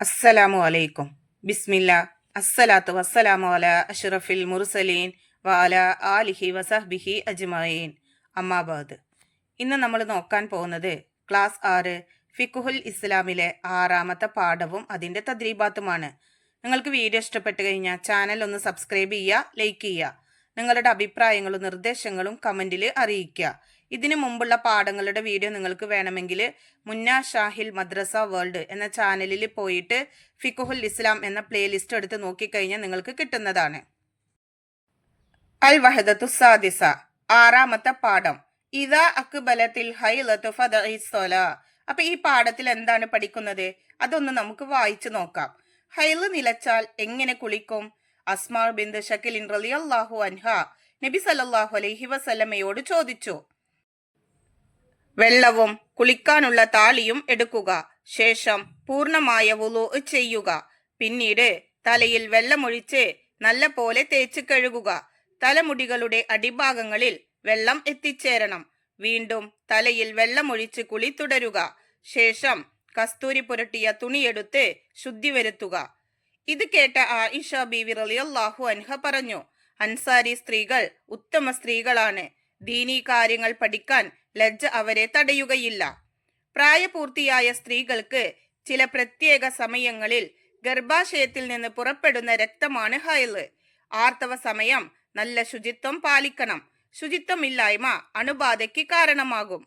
അസ്സലാമു അലൈക്കും. ബിസ്മില്ല. അസ്സലാത്തു വസ്സലാമു അല അഷ്റഫിൽ മുർസലീൻ വഅല ആലിഹി വസഹ്ബിഹി അജ്മഈൻ. അമ്മാബാദ്. ഇന്ന് നമ്മൾ നോക്കാൻ പോകുന്നത് ക്ലാസ് 6 ഫിഖുൽ ഇസ്ലാമിലെ 6ാമത്തെ പാഠവും അതിൻ്റെ തദ്രീബാത്തുമാണ്. നിങ്ങൾക്ക് വീഡിയോ ഇഷ്ടപ്പെട്ട് കഴിഞ്ഞാൽ ചാനൽ ഒന്ന് സബ്സ്ക്രൈബ് ചെയ്യുക, ലൈക്ക് ചെയ്യുക. നിങ്ങളുടെ അഭിപ്രായങ്ങളും നിർദ്ദേശങ്ങളും കമൻറ്റിൽ അറിയിക്കുക. ഇതിനു മുമ്പുള്ള പാഠങ്ങളുടെ വീഡിയോ നിങ്ങൾക്ക് വേണമെങ്കിൽ മുന്ന ഷാഹിൽ മദ്രസ വേൾഡ് എന്ന ചാനലിൽ പോയിട്ട് ഫിഖുൽ ഇസ്ലാം എന്ന പ്ലേലിസ്റ്റ് എടുത്ത് നോക്കിക്കഴിഞ്ഞാൽ നിങ്ങൾക്ക് കിട്ടുന്നതാണ്. അൽ വഹദത്തു സാദിസ, 6ാമത്തെ പാഠം. ഇദാ അക്ബലത്തിൽ ഹൈലത്തു ഫദഇസ്സലാ. അപ്പൊ ഈ പാഠത്തിൽ എന്താണ് പഠിക്കുന്നത്? അതൊന്ന് നമുക്ക് വായിച്ചു നോക്കാം. ഹൈല് നിലച്ചാൽ എങ്ങനെ കുളിക്കും? അസ്മാ ബിന്ത് ഷക്കിലിൻ റളിയല്ലാഹു അൻഹ നബി സല്ലല്ലാഹു അലൈഹി വസല്ലമയോട് ചോദിച്ചു. വെള്ളവും കുളിക്കാനുള്ള താളിയും എടുക്കുക. ശേഷം പൂർണ്ണമായ വുളൂ ചെയ്യുക. പിന്നീട് തലയിൽ വെള്ളമൊഴിച്ച് നല്ല പോലെ തേച്ച് കഴുകുക. തലമുടികളുടെ അടിഭാഗങ്ങളിൽ വെള്ളം എത്തിച്ചേരണം. വീണ്ടും തലയിൽ വെള്ളമൊഴിച്ച് കുളി തുടരുക. ശേഷം കസ്തൂരി പുരട്ടിയ തുണിയെടുത്ത് ശുദ്ധി വരുത്തുക. ഇത് കേട്ട ആയിഷ ബീവി റളിയല്ലാഹു അൻഹ പറഞ്ഞു, അൻസാരി സ്ത്രീകൾ ഉത്തമ സ്ത്രീകളാണ്. ദീനീ കാര്യങ്ങൾ പഠിക്കാൻ ലജ്ജ അവരെ തടയുകയില്ല. പ്രായപൂർത്തിയായ സ്ത്രീകൾക്ക് ചില പ്രത്യേക സമയങ്ങളിൽ ഗർഭാശയത്തിൽ നിന്ന് പുറപ്പെടുന്ന രക്തമാണ് ഹൈള്. ആർത്തവ സമയം നല്ല ശുചിത്വം പാലിക്കണം. ശുചിത്വമില്ലായ്മ അണുബാധയ്ക്ക് കാരണമാകും.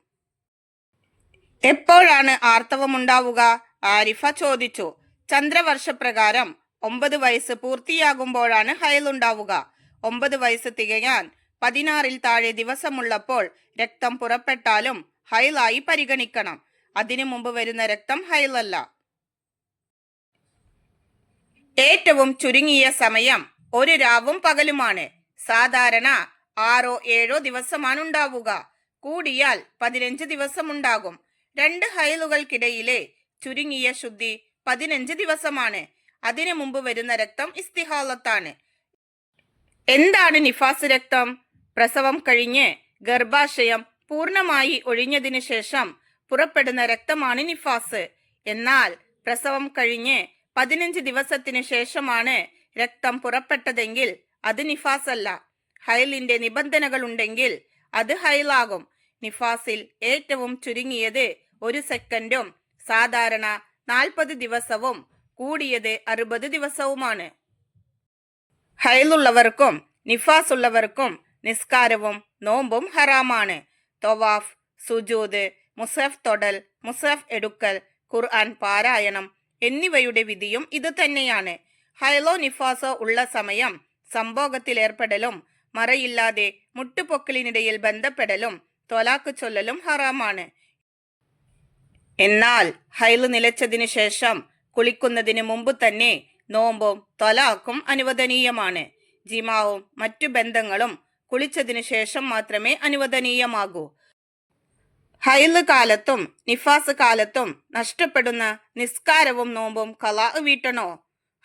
എപ്പോഴാണ് ആർത്തവമുണ്ടാവുക? ആരിഫ ചോദിച്ചു. ചന്ദ്രവർഷപ്രകാരം 9 വയസ്സ് പൂർത്തിയാകുമ്പോഴാണ് ഹൈളുണ്ടാവുക. 9 വയസ്സ് തികയാൻ 16ൽ താഴെ ദിവസമുള്ളപ്പോൾ രക്തം പുറപ്പെട്ടാലും ഹൈലായി പരിഗണിക്കണം. അതിനു മുമ്പ് വരുന്ന രക്തം ഹൈലല്ല. ഏറ്റവും ചുരുങ്ങിയ സമയം ഒരു രാവും പകലുമാണ്. സാധാരണ 6-7 ദിവസമാണ് ഉണ്ടാവുക. കൂടിയാൽ 15 ദിവസമുണ്ടാകും. 2 ഹൈലുകൾക്കിടയിലെ ചുരുങ്ങിയ ശുദ്ധി 15 ദിവസമാണ്. അതിനു മുമ്പ് വരുന്ന രക്തം ഇസ്തിഹാലത്താണ്. എന്താണ് നിഫാസ് രക്തം? പ്രസവം കഴിഞ്ഞ് ഗർഭാശയം പൂർണ്ണമായി ഒഴിഞ്ഞതിനു ശേഷം പുറപ്പെടുന്ന രക്തമാണ് നിഫാസ്. എന്നാൽ പ്രസവം കഴിഞ്ഞ് 15 ദിവസത്തിനു ശേഷമാണ് രക്തം പുറപ്പെട്ടതെങ്കിൽ അത് നിഫാസ് അല്ല. ഹൈലിന്റെ നിബന്ധനകൾ ഉണ്ടെങ്കിൽ അത് ഹൈലാകും. നിഫാസിൽ ഏറ്റവും ചുരുങ്ങിയത് 1 സെക്കൻഡും സാധാരണ 40 ദിവസവും കൂടിയത് 60 ദിവസവുമാണ്. ഹൈലുള്ളവർക്കും നിഫാസ് ഉള്ളവർക്കും നിസ്കാരവും നോമ്പും ഹറാമാണ്. തവാഫ്, സുജൂദ്, മുസഹഫ് തൊടൽ, മുസഹഫ് എടുക്കൽ, ഖുർആൻ പാരായണം എന്നിവയുടെ വിധിയും ഇത് തന്നെയാണ്. ഹൈലോ നിഫാസോ ഉള്ള സമയം സംഭോഗത്തിലേർപ്പെടലും മറയില്ലാതെ മുട്ടുപൊക്കലിനിടയിൽ ബന്ധപ്പെടലും ത്വലാഖ് ചൊല്ലലും ഹറാമാണ്. എന്നാൽ ഹൈല് നിലച്ചതിനു ശേഷം കുളിക്കുന്നതിന് മുമ്പ് തന്നെ നോമ്പും ത്വലാഖും അനുവദനീയമാണ്. ജിമാവും മറ്റു ബന്ധങ്ങളും കുളിച്ചതിനു ശേഷം മാത്രമേ അനുവദനീയമാകൂ. ഹൈല് കാലത്തും നിഫാസ് കാലത്തും നഷ്ടപ്പെടുന്ന നിസ്കാരവും നോമ്പും ഖലാ വീട്ടണോ?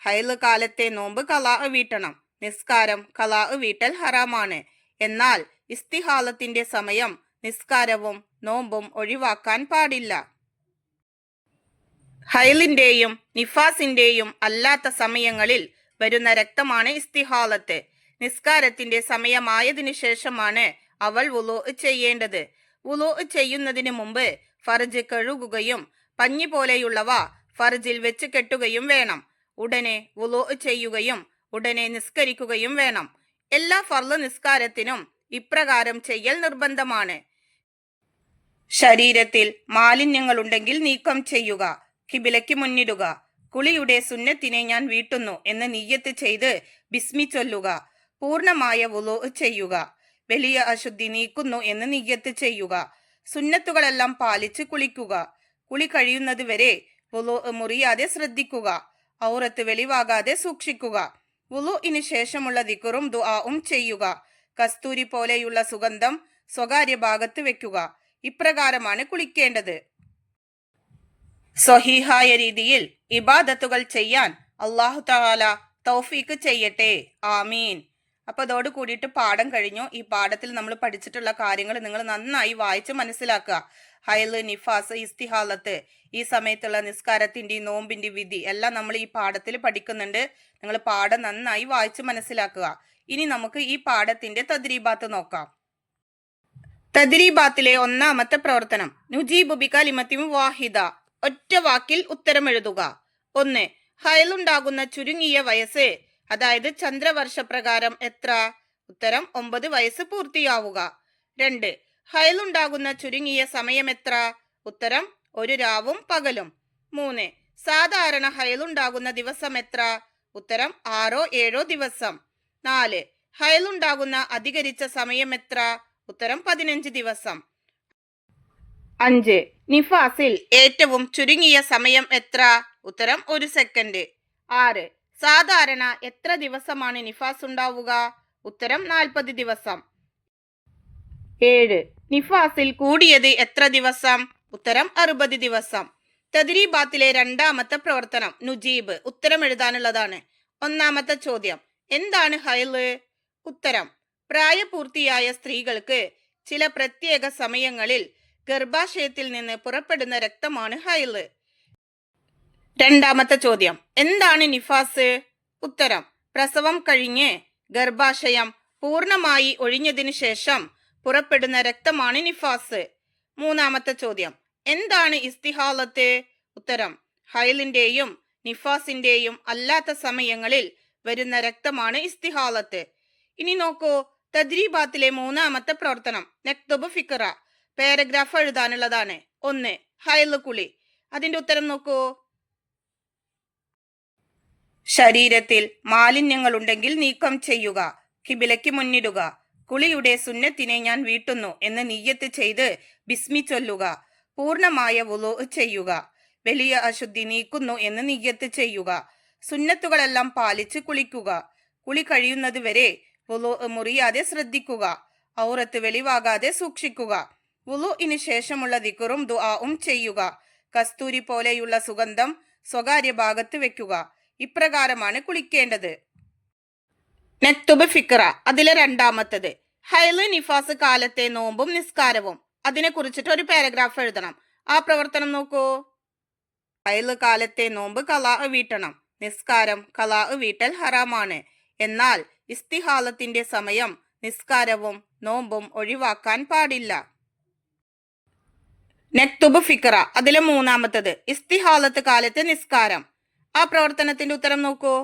ഹൈല് കാലത്തെ നോമ്പ് ഖലാ വീട്ടണം. നിസ്കാരം ഖലാ വീട്ടൽ ഹറാമാണ്. എന്നാൽ ഇസ്തിഹാലത്തിന്റെ സമയം നിസ്കാരവും നോമ്പും ഒഴിവാക്കാൻ പാടില്ല. ഹൈലിന്റെയും നിഫാസിന്റെയും അല്ലാത്ത സമയങ്ങളിൽ വരുന്ന രക്തമാണ് ഇസ്തിഹാലത്ത്. നിസ്കാരത്തിന്റെ സമയമായതിനു ശേഷമാണ് അവൾ വുളൂ ചെയ്യേണ്ടത്. വുളൂ ചെയ്യുന്നതിന് മുമ്പ് ഫർജ് കഴുകുകയും പഞ്ഞി പോലെയുള്ളവ ഫർജിൽ വെച്ച് കെട്ടുകയും വേണം. ഉടനെ വുളൂ ചെയ്യുകയും ഉടനെ നിസ്കരിക്കുകയും വേണം. എല്ലാ ഫർള് നിസ്കാരത്തിനും ഇപ്രകാരം ചെയ്യൽ നിർബന്ധമാണ്. ശരീരത്തിൽ മാലിന്യങ്ങളുണ്ടെങ്കിൽ നീക്കം ചെയ്യുക. ഖിബിലയ്ക്ക് മുന്നിടുക. കുളിയുടെ സുന്നത്തിനെ ഞാൻ വീട്ടുന്നു എന്ന് നിയ്യത്ത് ചെയ്ത് ബിസ്മി ചൊല്ലുക. പൂർണ്ണമായ വുളൂ ചെയ്യുക. വലിയ അശുദ്ധി നീക്കുന്നു എന്ന് നിയ്യത്ത് ചെയ്യുക. സുന്നത്തുകളെല്ലാം പാലിച്ച് കുളിക്കുക. കുളി കഴിയുന്നത് വരെ വുളൂ മുറിയാതെ ശ്രദ്ധിക്കുക. ഔറത്ത് വെളിവാകാതെ സൂക്ഷിക്കുക. വുളൂഇന് ശേഷമുള്ള ദിക്റും ദുആഉം ചെയ്യുക. കസ്തൂരി പോലെയുള്ള സുഗന്ധം സ്വകാര്യ ഭാഗത്ത് വെക്കുക. ഇപ്രകാരമാണ് കുളിക്കേണ്ടത്. സ്വഹീഹായ രീതിയിൽ ഇബാദത്തുകൾ ചെയ്യാൻ അല്ലാഹു തആല തൗഫീഖ് ചെയ്യട്ടെ. ആമീൻ. അപ്പോൾ അതോട് കൂടിയിട്ട് പാഠം കഴിഞ്ഞു. ഈ പാഠത്തിൽ നമ്മൾ പഠിച്ചിട്ടുള്ള കാര്യങ്ങൾ നിങ്ങൾ നന്നായി വായിച്ച് മനസ്സിലാക്കുക. ഹൈല്, നിഫാസ്, ഇസ്തിഹാലത്ത്, ഈ സമയത്തുള്ള നിസ്കാരത്തിൻ്റെയും നോമ്പിൻ്റെ വിധി എല്ലാം നമ്മൾ ഈ പാഠത്തിൽ പഠിക്കുന്നുണ്ട്. നിങ്ങൾ പാഠം നന്നായി വായിച്ച് മനസ്സിലാക്കുക. ഇനി നമുക്ക് ഈ പാഠത്തിന്റെ തദ്രീബാത്ത് നോക്കാം. തദ്രീബാത്തിലെ ഒന്നാമത്തെ പ്രവർത്തനം നുജീബു ബികലിമത്തിൻ വാഹിദ, ഒറ്റ വാക്കിൽ ഉത്തരം എഴുതുക. 1. ഹയലുണ്ടാകുന്ന ചുരുങ്ങിയ വയസ്സ്, അതായത് ചന്ദ്രവർഷപ്രകാരം എത്ര? ഉത്തരം 9 വയസ്സ് പൂർത്തിയാവുക. 2. ഹയലുണ്ടാകുന്ന ചുരുങ്ങിയ സമയം എത്ര? ഉത്തരം 1 രാവും പകലും. 3. സാധാരണ ഹയലുണ്ടാകുന്ന ദിവസം എത്ര? ഉത്തരം 6-7 ദിവസം. 4. ഹയലുണ്ടാകുന്ന അധികരിച്ച സമയം എത്ര? ഉത്തരം 15 ദിവസം. 5. നിഫാസിൽ ഏറ്റവും ചുരുങ്ങിയ സമയം എത്ര? ഉത്തരം 1 സെക്കൻഡ്. 6. സാധാരണ എത്ര ദിവസമാണ് നിഫാസ് ഉണ്ടാവുക? ഉത്തരം 40 ദിവസം. 7. നിഫാസിൽ കൂടിയത് എത്ര ദിവസം? ഉത്തരം 60 ദിവസം. തദ്രീബാത്തിലെ രണ്ടാമത്തെ പ്രവർത്തനം നുജീബ്, ഉത്തരം എഴുതാനുള്ളതാണ്. ഒന്നാമത്തെ ചോദ്യം, എന്താണ് ഹൈല്? ഉത്തരം, പ്രായപൂർത്തിയായ സ്ത്രീകൾക്ക് ചില പ്രത്യേക സമയങ്ങളിൽ ഗർഭാശയത്തിൽ നിന്ന് പുറപ്പെടുന്ന രക്തമാണ് ഹൈല്. രണ്ടാമത്തെ ചോദ്യം, എന്താണ് നിഫാസ്? ഉത്തരം, പ്രസവം കഴിഞ്ഞ് ഗർഭാശയം പൂർണ്ണമായി ഒഴിഞ്ഞതിനു ശേഷം പുറപ്പെടുന്ന രക്തമാണ് നിഫാസ്. മൂന്നാമത്തെ ചോദ്യം, എന്താണ് ഇസ്തിഹാലത്ത്? ഉത്തരം, ഹൈലിന്റെയും നിഫാസിന്റെയും അല്ലാത്ത സമയങ്ങളിൽ വരുന്ന രക്തമാണ് ഇസ്തിഹാലത്ത്. ഇനി നോക്കൂ, തദ്രീബാത്തിലെ മൂന്നാമത്തെ പ്രവർത്തനം നക്തുബ് ഫിക്ര, പാരഗ്രാഫ് എഴുതാനുള്ളതാണ്. 1. ഹൈല് കുളി. അതിന്റെ ഉത്തരം നോക്കൂ. ശരീരത്തിൽ മാലിന്യങ്ങൾ ഉണ്ടെങ്കിൽ നീക്കം ചെയ്യുക, കിബിലയ്ക്ക് മുന്നിടുക, കുളിയുടെ സുന്നത്തിനെ ഞാൻ വീട്ടുന്നു എന്ന് നിയ്യത്ത് ചെയ്ത് ബിസ്മി ചൊല്ലുക, പൂർണ്ണമായ വുളൂ ചെയ്യുക, വലിയ അശുദ്ധി നീക്കുന്നു എന്ന് നിയ്യത്ത് ചെയ്യുക, സുന്നത്തുകളെല്ലാം പാലിച്ച് കുളിക്കുക, കുളി കഴിയുന്നത് വരെ വുളൂ മുറിയാതെ ശ്രദ്ധിക്കുക, ഔറത്ത് വെളിവാകാതെ സൂക്ഷിക്കുക, വുളൂഇന് ശേഷമുള്ള ദിക്റും ദുആഉം ചെയ്യുക, കസ്തൂരി പോലെയുള്ള സുഗന്ധം സ്വകാര്യ ഭാഗത്ത് വെക്കുക. ഇപ്രകാരമാണ് കുളിക്കേണ്ടത്. നക്തുബ് ഫിക്ര, അതിലെ രണ്ടാമത്തത് ഹൈല് നിഫാസ് കാലത്തെ നോമ്പും നിസ്കാരവും. അതിനെ കുറിച്ചിട്ട് ഒരു പാരഗ്രാഫ് എഴുതണം. ആ പ്രവർത്തനം നോക്കൂ. ഹൈല് കാലത്തെ നോമ്പ് ഖലാ വീട്ടണം, നിസ്കാരം ഖലാ വീട്ടൽ ഹറാമാണ്. എന്നാൽ ഇസ്തിഹാലത്തിന്റെ സമയം നിസ്കാരവും നോമ്പും ഒഴിവാക്കാൻ പാടില്ല. നക്തുബ് ഫിക്ര, അതിലെ മൂന്നാമത്തത് ഇസ്തിഹാലത്ത് കാലത്തെ നിസ്കാരം. ആ പ്രവർത്തനത്തിന്റെ ഉത്തരം നോക്കൂ.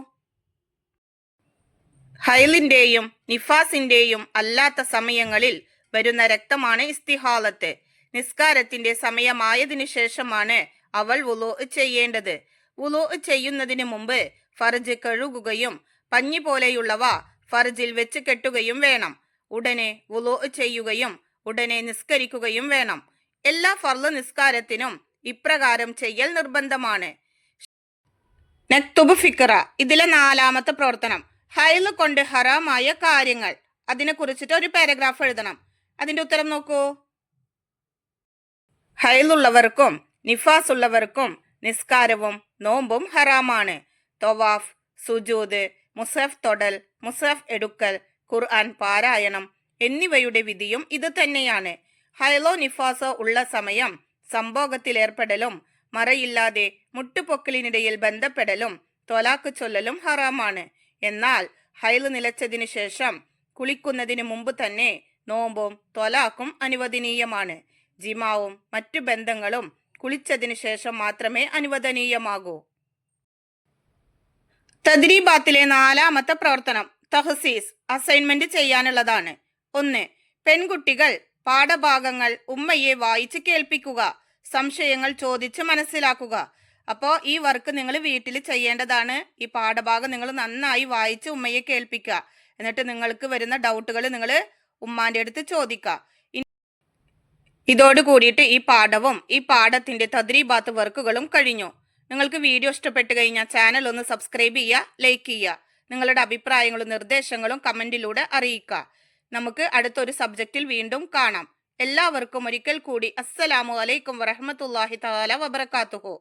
ഹൈലിന്റെയും നിഫാസിന്റെയും അല്ലാത്ത സമയങ്ങളിൽ വരുന്ന രക്തമാണ് ഇസ്തിഹാലത്ത്. നിസ്കാരത്തിന്റെ സമയമായതിനു ശേഷമാണ് അവൾ വുളൂ ചെയ്യേണ്ടത്. വുളൂ ചെയ്യുന്നതിന് മുമ്പ് ഫർജ് കഴുകുകയും പഞ്ഞി പോലെയുള്ളവ ഫർജിൽ വെച്ച് കെട്ടുകയും വേണം. ഉടനെ വുളൂ ചെയ്യുകയും ഉടനെ നിസ്കരിക്കുകയും വേണം. എല്ലാ ഫർള് നിസ്കാരത്തിനും ഇപ്രകാരം ചെയ്യൽ നിർബന്ധമാണ്. നക്തുബ് ഫിക്ര, ഇതിലെ നാലാമത്തെ പ്രവർത്തനം ഹൈല് കൊണ്ട് ഹറാമായ കാര്യങ്ങൾ. അതിനെ കുറിച്ചിട്ട് ഒരു പാരഗ്രാഫ് എഴുതണം. അതിന്റെ ഉത്തരം നോക്കൂ. ഹൈലുള്ളവർക്കും നിഫാസ് ഉള്ളവർക്കും നിസ്കാരവും നോമ്പും ഹറാമാണ്. തവാഫ്, സുജൂദ്, മുസഫ് തൊടൽ, മുസഫ് എടുക്കൽ, ഖുർആൻ പാരായണം എന്നിവയുടെ വിധിയും ഇത് തന്നെയാണ്. ഹൈലോ നിഫാസോ ഉള്ള സമയം സംഭോഗത്തിലേർപ്പെടലും മറയില്ലാതെ മുട്ടുപൊക്കലിനിടയിൽ ബന്ധപ്പെടലും തൊലാക്ക് ചൊല്ലലും ഹറാമാണ്. എന്നാൽ ഹൈല് നിലച്ചതിനു ശേഷം കുളിക്കുന്നതിന് മുമ്പ് തന്നെ നോമ്പും തൊലാക്കും അനുവദനീയമാണ്. ജിമാവും മറ്റു ബന്ധങ്ങളും കുളിച്ചതിനു ശേഷം മാത്രമേ അനുവദനീയമാകൂ. തദ്രീബാത്തിലെ നാലാമത്തെ പ്രവർത്തനം തഹസീസ്, അസൈൻമെന്റ് ചെയ്യാനുള്ളതാണ്. 1. പെൺകുട്ടികൾ പാഠഭാഗങ്ങൾ ഉമ്മയെ വായിച്ച് കേൾപ്പിക്കുക, സംശയങ്ങൾ ചോദിച്ച് മനസ്സിലാക്കുക. അപ്പോൾ ഈ വർക്ക് നിങ്ങൾ വീട്ടിൽ ചെയ്യേണ്ടതാണ്. ഈ പാഠഭാഗം നിങ്ങൾ നന്നായി വായിച്ച് ഉമ്മയെ കേൾപ്പിക്കുക. എന്നിട്ട് നിങ്ങൾക്ക് വരുന്ന ഡൗട്ടുകൾ നിങ്ങൾ ഉമ്മാന്റെ അടുത്ത് ചോദിക്കുക. ഇതോട് കൂടിയിട്ട് ഈ പാഠവും ഈ പാഠത്തിന്റെ തദ്രീബാത്ത് വർക്കുകളും കഴിഞ്ഞു. നിങ്ങൾക്ക് വീഡിയോ ഇഷ്ടപ്പെട്ട് കഴിഞ്ഞാൽ ചാനൽ ഒന്ന് സബ്സ്ക്രൈബ് ചെയ്യുക, ലൈക്ക് ചെയ്യുക. നിങ്ങളുടെ അഭിപ്രായങ്ങളും നിർദ്ദേശങ്ങളും കമന്റിലൂടെ അറിയിക്കുക. നമുക്ക് അടുത്തൊരു സബ്ജക്റ്റിൽ വീണ്ടും കാണാം. എല്ലാവർക്കും ഒരിക്കൽ കൂടി അസ്സലാമു അലൈക്കും വറഹ്മത്തുള്ളാഹി തആല വബറകാതുഹു.